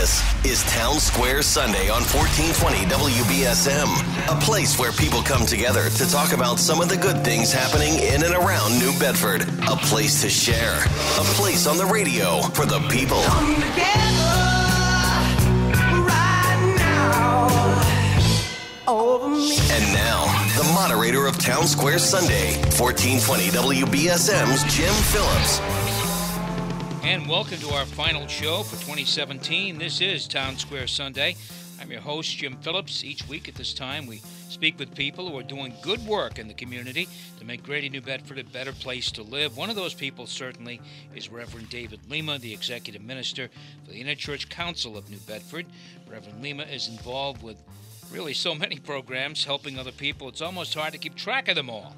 This is Townsquare Sunday on 1420 WBSM, a place where people come together to talk about some of the good things happening in and around New Bedford. A place to share, a place on the radio for the people. Come together right now over me. And now, the moderator of Townsquare Sunday, 1420 WBSM's Jim Phillips. And welcome to our final show for 2017. This is Townsquare Sunday. I'm your host, Jim Phillips. Each week at this time, we speak with people who are doing good work in the community to make Greater New Bedford a better place to live. One of those people certainly is Reverend David Lima, the Executive Minister for the Interchurch Council of New Bedford. Reverend Lima is involved with really so many programs, helping other people. It's almost hard to keep track of them all.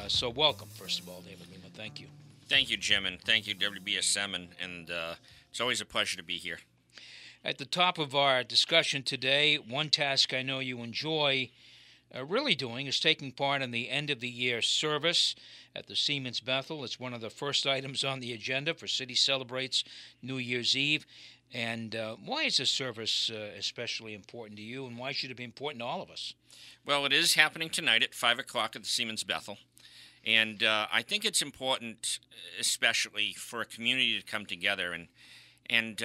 So welcome, first of all, David Lima. Thank you. Thank you, Jim, and thank you, WBSM, and it's always a pleasure to be here. At the top of our discussion today, one task I know you enjoy really doing is taking part in the end-of-the-year service at the Siemens Bethel. It's one of the first items on the agenda for City Celebrates New Year's Eve. And why is this service especially important to you, and why should it be important to all of us? Well, it is happening tonight at 5 o'clock at the Siemens Bethel. And I think it's important, especially for a community to come together and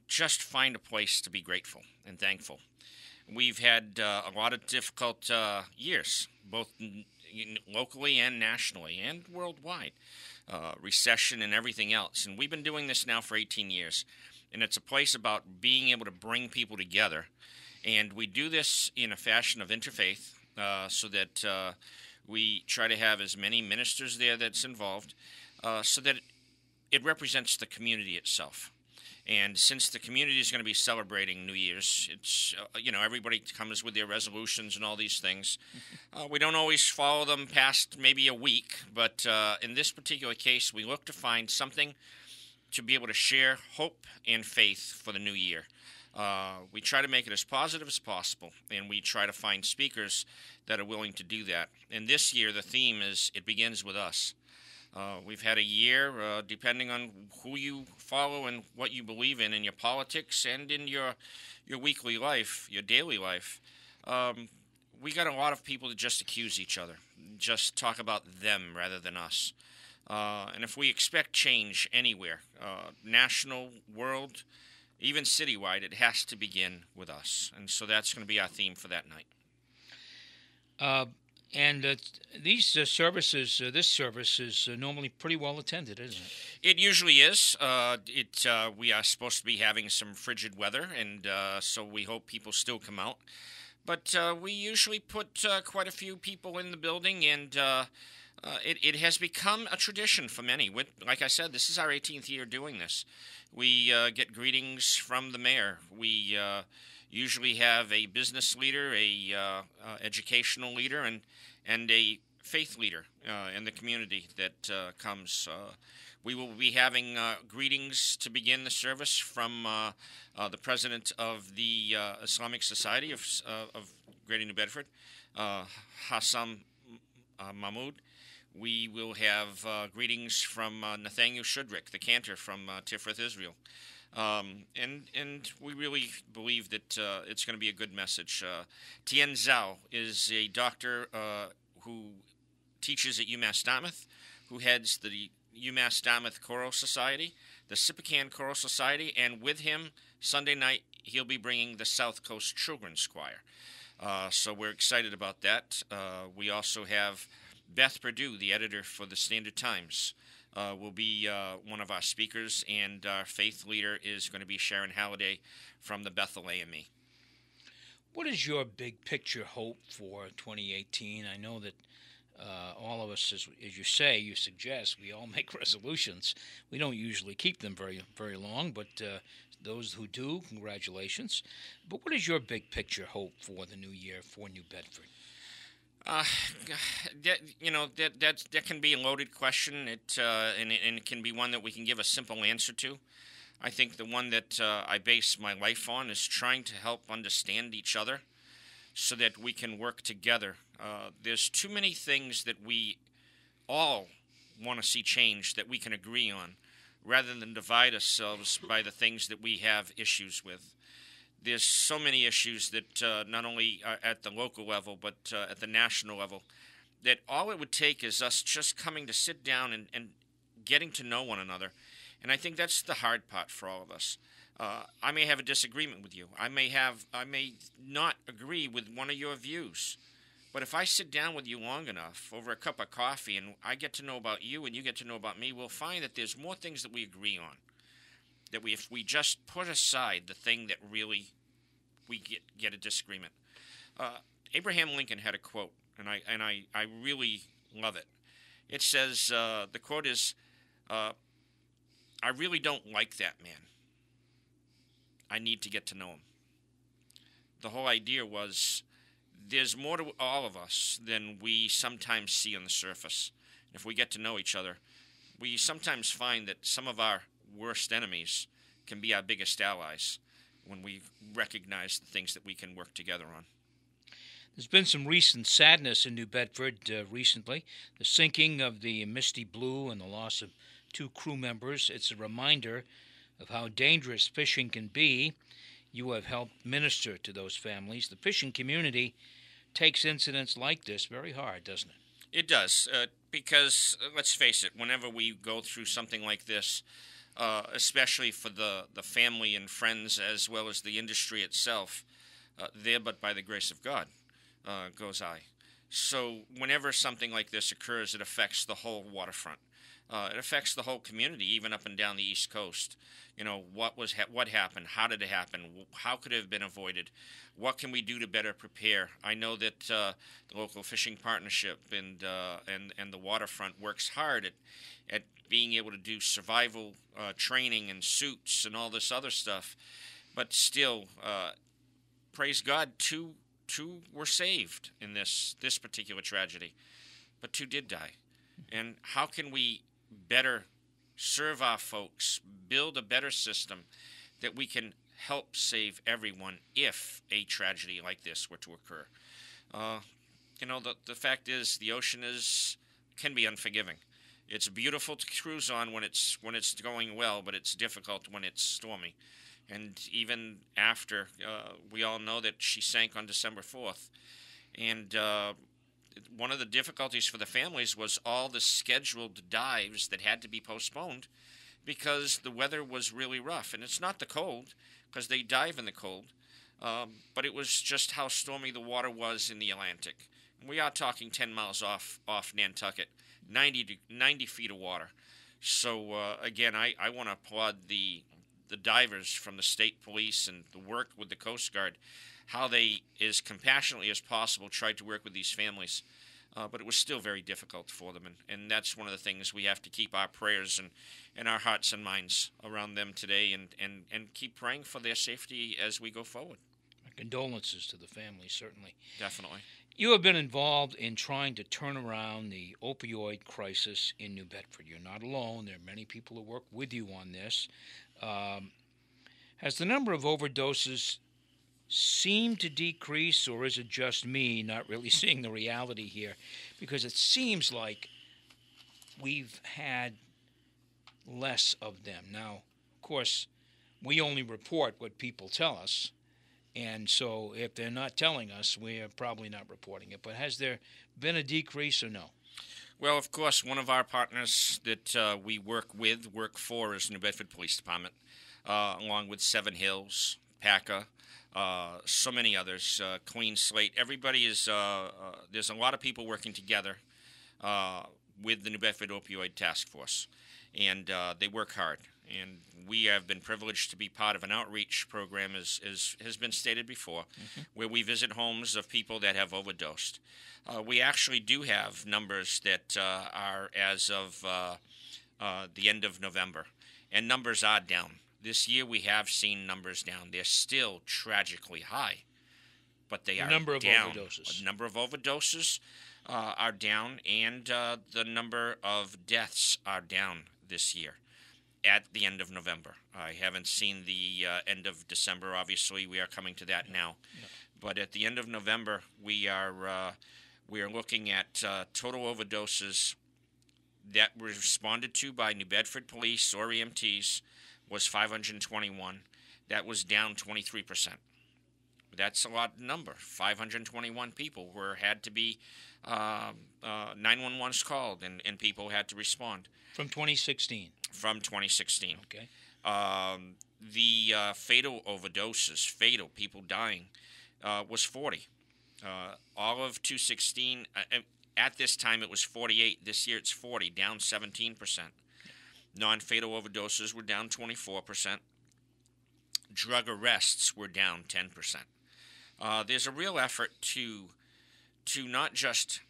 just find a place to be grateful and thankful. We've had a lot of difficult years, both locally and nationally and worldwide, recession and everything else. And we've been doing this now for 18 years. And it's a place about being able to bring people together. And we do this in a fashion of interfaith so that we try to have as many ministers there that's involved so that it represents the community itself. And since the community is going to be celebrating New Year's, it's, everybody comes with their resolutions and all these things. We don't always follow them past maybe a week, but in this particular case, we look to find something to be able to share hope and faith for the new year. We try to make it as positive as possible, and we try to find speakers that are willing to do that. And this year, the theme is It Begins With Us. We've had a year, depending on who you follow and what you believe in your politics and in your weekly life, your daily life, we got a lot of people that just accuse each other, just talk about them rather than us. And if we expect change anywhere, national, world, even citywide, it has to begin with us. And so that's going to be our theme for that night. These services, this service is normally pretty well attended, isn't it? It usually is. We are supposed to be having some frigid weather, and so we hope people still come out. But we usually put quite a few people in the building, and it has become a tradition for many. Like I said, this is our 18th year doing this. We get greetings from the mayor. We usually have a business leader, a educational leader, and a faith leader in the community that comes. We will be having greetings to begin the service from the president of the Islamic Society of Greater New Bedford, Hassan Mahmoud. We will have greetings from Nathaniel Shudrick, the cantor from Tiferet, Israel. And we really believe that it's going to be a good message. Tien Zhao is a doctor who teaches at UMass Dartmouth, who heads the UMass Dartmouth Choral Society, the Sipacan Choral Society, and with him, Sunday night, he'll be bringing the South Coast Children's Choir. So we're excited about that. We also have Beth Perdue, the editor for the Standard Times, will be one of our speakers, and our faith leader is going to be Sharon Halliday from the Bethel AME. What is your big picture hope for 2018? I know that all of us, as you suggest, we all make resolutions. We don't usually keep them very, very long, but those who do, congratulations. But what is your big picture hope for the new year for New Bedford? That can be a loaded question. And it can be one that we can give a simple answer to. I think the one that I base my life on is trying to help understand each other so that we can work together. There's too many things that we all want to see change that we can agree on, rather than divide ourselves by the things that we have issues with. There's so many issues that not only are at the local level, but at the national level, that all it would take is us just coming to sit down and getting to know one another. And I think that's the hard part for all of us. I may have a disagreement with you. I may not agree with one of your views. But if I sit down with you long enough over a cup of coffee and I get to know about you and you get to know about me, we'll find that there's more things that we agree on. That if we just put aside the thing that really we get a disagreement. Abraham Lincoln had a quote, and I really love it. It says, the quote is, I really don't like that man. I need to get to know him. The whole idea was there's more to all of us than we sometimes see on the surface. If we get to know each other, we sometimes find that some of our worst enemies can be our biggest allies when we recognize the things that we can work together on. There's been some recent sadness in New Bedford recently. The sinking of the Misty Blue and the loss of 2 crew members. It's a reminder of how dangerous fishing can be. You have helped minister to those families. The fishing community takes incidents like this very hard, doesn't it? It does, because let's face it, whenever we go through something like this, especially for the family and friends as well as the industry itself, there but by the grace of God goes I. So whenever something like this occurs, it affects the whole waterfront. It affects the whole community, even up and down the East Coast. You know, what happened? How did it happen? How could it have been avoided? What can we do to better prepare? I know that the local fishing partnership and the waterfront works hard at being able to do survival training and suits and all this other stuff. But still, praise God, two were saved in this particular tragedy, but 2 did die. And how can we better serve our folks, build a better system that we can help save everyone if a tragedy like this were to occur? The fact is the ocean can be unforgiving. It's beautiful to cruise on when it's going well, but it's difficult when it's stormy. And even after, we all know that she sank on December 4th. And one of the difficulties for the families was all the scheduled dives that had to be postponed because the weather was really rough. And it's not the cold, because they dive in the cold, but it was just how stormy the water was in the Atlantic. And we are talking 10 miles off Nantucket, 90 feet of water. So, again, I want to applaud the divers from the state police and the work with the Coast Guard, how they, as compassionately as possible, tried to work with these families. But it was still very difficult for them. And that's one of the things we have to keep our prayers and our hearts and minds around them today and keep praying for their safety as we go forward. My condolences to the family, certainly. Definitely. You have been involved in trying to turn around the opioid crisis in New Bedford. You're not alone. There are many people who work with you on this. Has the number of overdoses seemed to decrease, or is it just me not really seeing the reality here? Because it seems like we've had less of them. Now, of course, we only report what people tell us, and so if they're not telling us, we're probably not reporting it. But has there been a decrease or no? Well, of course, one of our partners that we work for, is New Bedford Police Department, along with Seven Hills, PACA, so many others, Clean Slate. Everybody is, there's a lot of people working together with the New Bedford Opioid Task Force, and they work hard. And we have been privileged to be part of an outreach program, as has been stated before, where we visit homes of people that have overdosed. We actually do have numbers that are as of the end of November, and numbers are down. This year we have seen numbers down. They're still tragically high, but they are down. Number of overdoses. The number of overdoses are down, and the number of deaths are down this year at the end of November. I haven't seen the end of December. Obviously, we are coming to that now. Yeah. But at the end of November, we are looking at total overdoses that were responded to by New Bedford police or EMTs was 521. That was down 23%. That's a lot number. 521 people had to be 911's called, and people had to respond. From 2016. From 2016. Okay. The fatal overdoses, people dying, was 40. All of 2016, at this time it was 48. This year it's 40, down 17%. Non-fatal overdoses were down 24%. Drug arrests were down 10%. There's a real effort to not just,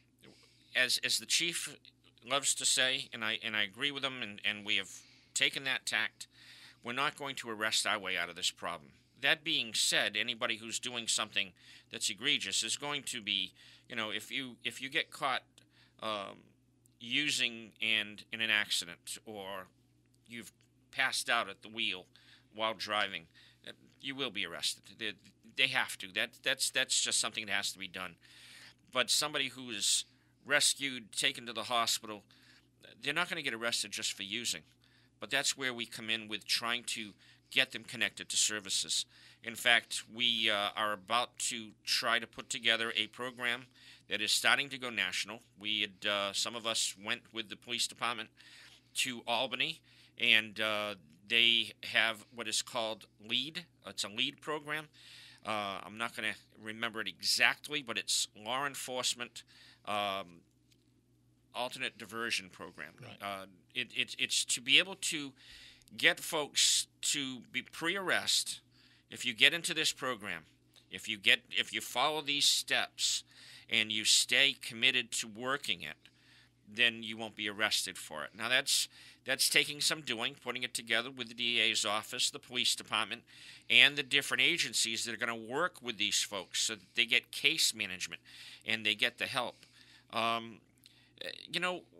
as the chief loves to say, and I agree with him, and we have taken that tact, we're not going to arrest our way out of this problem. That being said, anybody who's doing something that's egregious is going to be, if you get caught using and in an accident, or you've passed out at the wheel while driving, you will be arrested. They have to. That's just something that has to be done. But somebody who is rescued, taken to the hospital, they're not going to get arrested just for using. But that's where we come in with trying to get them connected to services. In fact, we are about to try to put together a program that is starting to go national. We had some of us went with the police department to Albany, and they have what is called LEAD. It's a LEAD program. I'm not going to remember it exactly, but it's law enforcement alternate diversion program. Right. It's to be able to get folks to be pre-arrest. If you get into this program, if you follow these steps and you stay committed to working it, then you won't be arrested for it. Now that's taking some doing, putting it together with the DA's office, the police department, and the different agencies that are going to work with these folks so that they get case management and they get the help.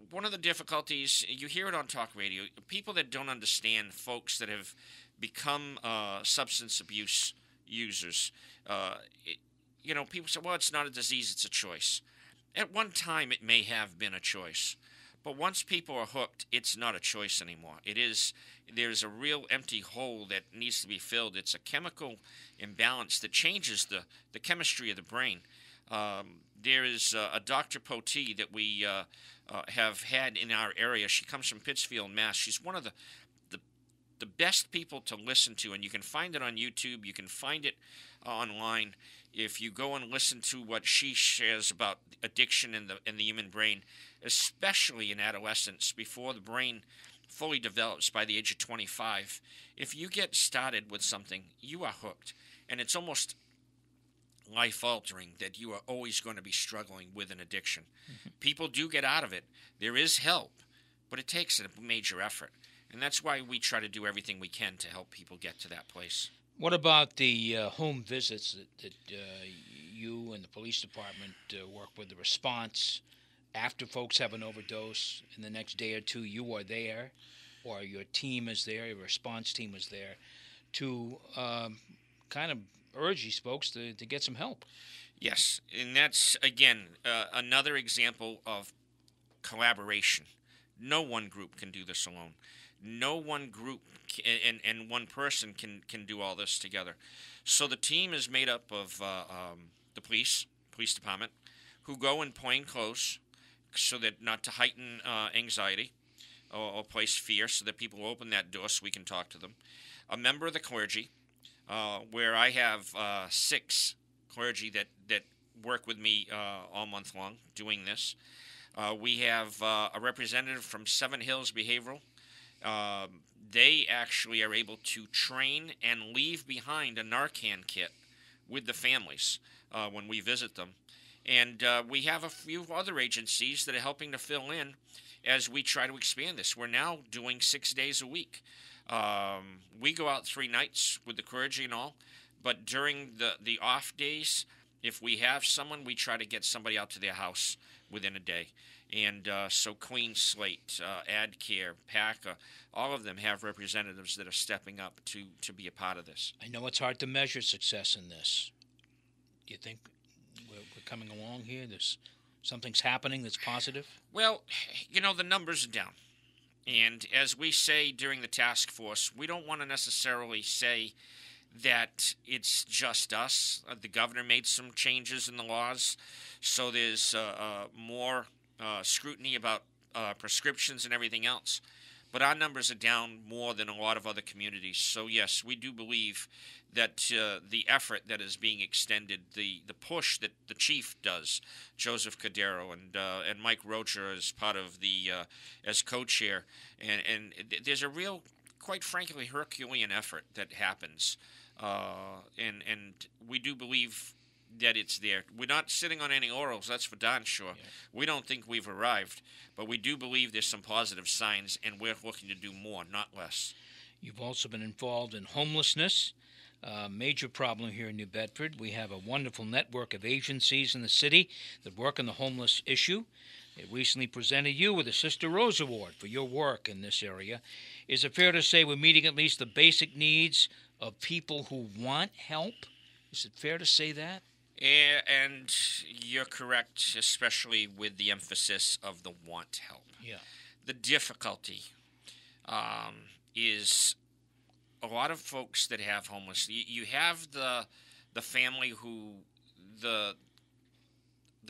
One of the difficulties, you hear it on talk radio, people that don't understand folks that have become substance abuse users, people say, well, it's not a disease, it's a choice. At one time, it may have been a choice. But once people are hooked, it's not a choice anymore. There's a real empty hole that needs to be filled. It's a chemical imbalance that changes the chemistry of the brain. There is a Dr. Potee that we have had in our area. She comes from Pittsfield, Mass. She's one of the best people to listen to, and you can find it on YouTube. You can find it online. If you go and listen to what she shares about addiction in the human brain, especially in adolescence, before the brain fully develops by the age of 25, if you get started with something, you are hooked. And it's almost life-altering that you are always going to be struggling with an addiction. Mm-hmm. People do get out of it. There is help, but it takes a major effort. And that's why we try to do everything we can to help people get to that place. What about the home visits that you and the police department work with, the response after folks have an overdose? In the next day or two, you are there, or your team is there, your response team is there, to kind of urge these folks to get some help. Yes, and that's, again, another example of collaboration. No one group can do this alone. No one group and one person can do all this together. So the team is made up of the police department, who go in plain clothes so that not to heighten anxiety or place fear, so that people open that door so we can talk to them. A member of the clergy, where I have 6 clergy that work with me all month long doing this. We have a representative from Seven Hills Behavioral. They actually are able to train and leave behind a Narcan kit with the families when we visit them. And we have a few other agencies that are helping to fill in as we try to expand this. We're now doing 6 days a week. We go out 3 nights with the clergy and all, but during the off days, if we have someone, we try to get somebody out to their house within a day. And so Clean Slate, AdCare, PACA, all of them have representatives that are stepping up to be a part of this. I know it's hard to measure success in this. Do you think we're coming along here? There's Something's happening that's positive? Well, the numbers are down. And as we say during the task force, we don't want to necessarily say that it's just us. The governor made some changes in the laws, so there's more scrutiny about prescriptions and everything else. But our numbers are down more than a lot of other communities. So, yes, we do believe that the effort that is being extended, the push that the chief does, Joseph Cordero and Mike Rocher as part of the as co-chair, and there's a real, quite frankly, Herculean effort that happens, and we do believe that it's there. We're not sitting on any laurels, that's for darn sure. Yeah. We don't think we've arrived, but we do believe there's some positive signs, and we're looking to do more, not less. You've also been involved in homelessness, a major problem here in New Bedford. We have a wonderful network of agencies in the city that work on the homeless issue. They recently presented you with a Sister Rose Award for your work in this area. Is it fair to say we're meeting at least the basic needs of people who want help? Is it fair to say that? And you're correct, especially with the emphasis of the want help. Yeah. The difficulty is a lot of folks that have homeless. You have the family who the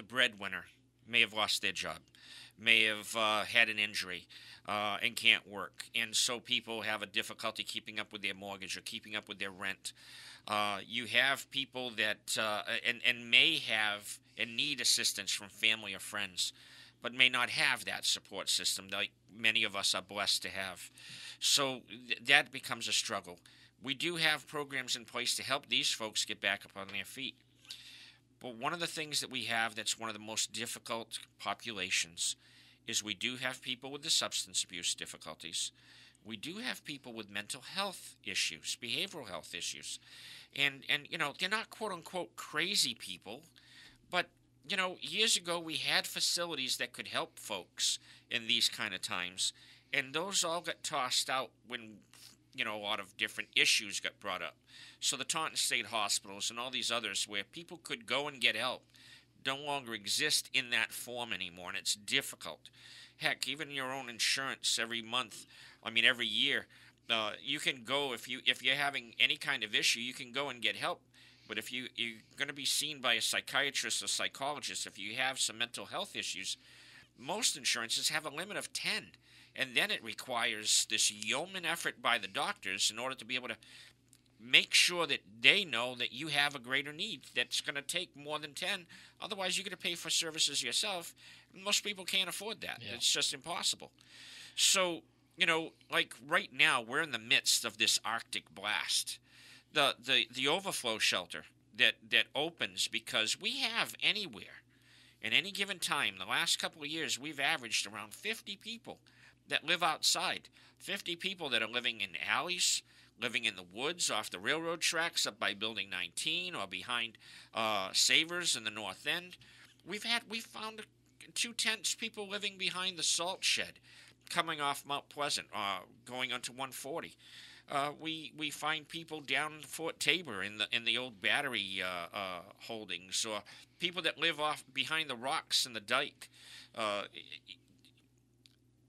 breadwinner may have lost their job, may have had an injury, and can't work, and so people have a difficulty keeping up with their mortgage or keeping up with their rent. You have people that and may have and need assistance from family or friends, but may not have that support system like many of us are blessed to have. So that becomes a struggle. We do have programs in place to help these folks get back up on their feet. But one of the things that we have that's one of the most difficult populations is we do have people with the substance abuse difficulties. We do have people with mental health issues, behavioral health issues. And they're not quote-unquote crazy people, but, years ago we had facilities that could help folks in these kind of times, and those all got tossed out when, a lot of different issues got brought up. So the Taunton State Hospitals and all these others where people could go and get help no longer exist in that form anymore, and it's difficult. Heck, even your own insurance every year, you can go if you're having any kind of issue, you can go and get help. But if you're going to be seen by a psychiatrist or psychologist, if you have some mental health issues, most insurances have a limit of 10. And then it requires this yeoman effort by the doctors in order to be able to make sure that they know that you have a greater need that's going to take more than 10. Otherwise, you're going to pay for services yourself. Most people can't afford that. Yeah. It's just impossible. So, like right now, we're in the midst of this Arctic blast. The overflow shelter that opens because we have anywhere, in any given time, the last couple of years, we've averaged around 50 people that live outside. 50 people that are living in alleys, living in the woods off the railroad tracks up by Building 19 or behind Savers in the North End. We've found 2 tents, people living behind the salt shed coming off Mount Pleasant, going onto 140. We find people down in Fort Tabor in the old battery holdings, or people that live off behind the rocks in the dike.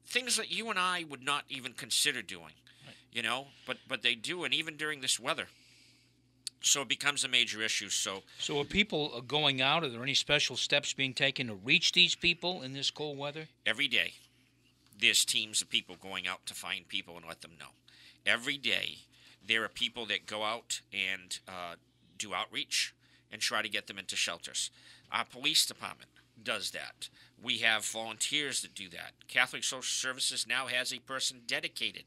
Things that you and I would not even consider doing, but they do, and even during this weather. So it becomes a major issue. So are people going out? Are there any special steps being taken to reach these people in this cold weather? Every day, there's teams of people going out to find people and let them know. Every day, there are people that go out and do outreach and try to get them into shelters. Our police department does that. We have volunteers that do that. Catholic Social Services now has a person dedicated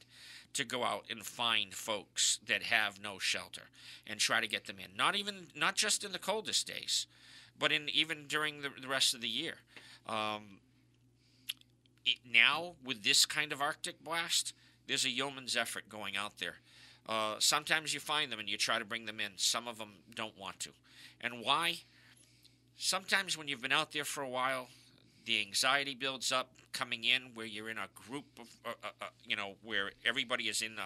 to go out and find folks that have no shelter and try to get them in. Not just in the coldest days, but even during the rest of the year. Now, with this kind of Arctic blast, there's a yeoman's effort going out there. Sometimes you find them and you try to bring them in. Some of them don't want to. And why? Sometimes when you've been out there for a while, the anxiety builds up coming in where you're in a group of, where everybody is in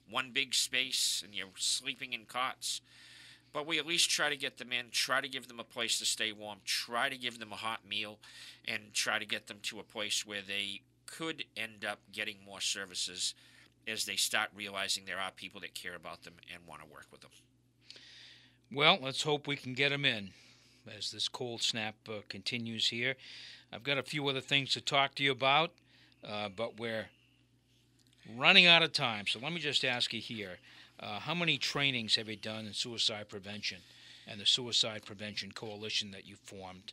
one big space and you're sleeping in cots. But we at least try to get them in, try to give them a place to stay warm, try to give them a hot meal, and try to get them to a place where they could end up getting more services as they start realizing there are people that care about them and want to work with them. Well, let's hope we can get them in as this cold snap continues here. I've got a few other things to talk to you about, but we're running out of time. So let me just ask you here, how many trainings have you done in suicide prevention and the Suicide Prevention Coalition that you formed?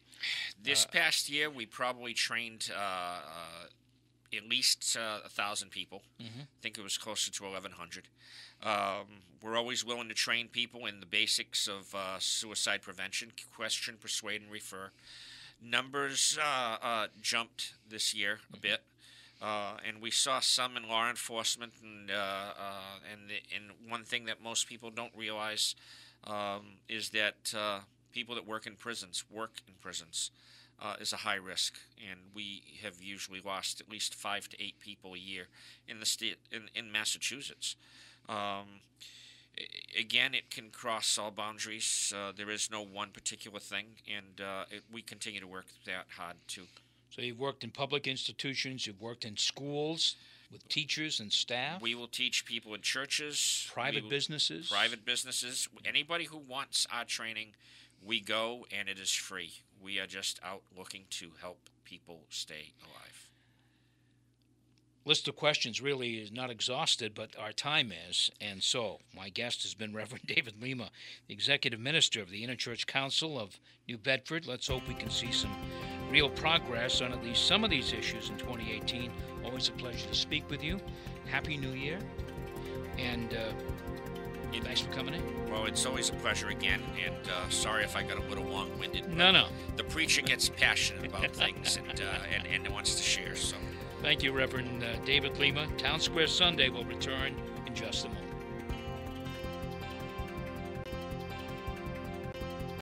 This past year, we probably trained at least 1,000 people. Mm-hmm. I think it was closer to 1,100. We're always willing to train people in the basics of suicide prevention: question, persuade, and refer. Numbers jumped this year a bit, and we saw some in law enforcement. And one thing that most people don't realize is that people that work in prisons is a high risk, and we have usually lost at least 5 to 8 people a year in the state in Massachusetts. Again, it can cross all boundaries. There is no one particular thing, and we continue to work that hard too. So you've worked in public institutions, you've worked in schools with teachers and staff. We will teach people in churches, private businesses. Anybody who wants our training, we go, and it is free. We are just out looking to help people stay alive. List of questions really is not exhausted, but our time is. And so my guest has been Reverend David Lima, the Executive Minister of the Interchurch Council of New Bedford. Let's hope we can see some real progress on at least some of these issues in 2018. Always a pleasure to speak with you. Happy New Year. And thanks for coming in. Well, it's always a pleasure again, and sorry if I got a little long-winded. No. The preacher gets passionate about things and wants to share. So, thank you, Reverend David Lima. Townsquare Sunday will return in just a moment.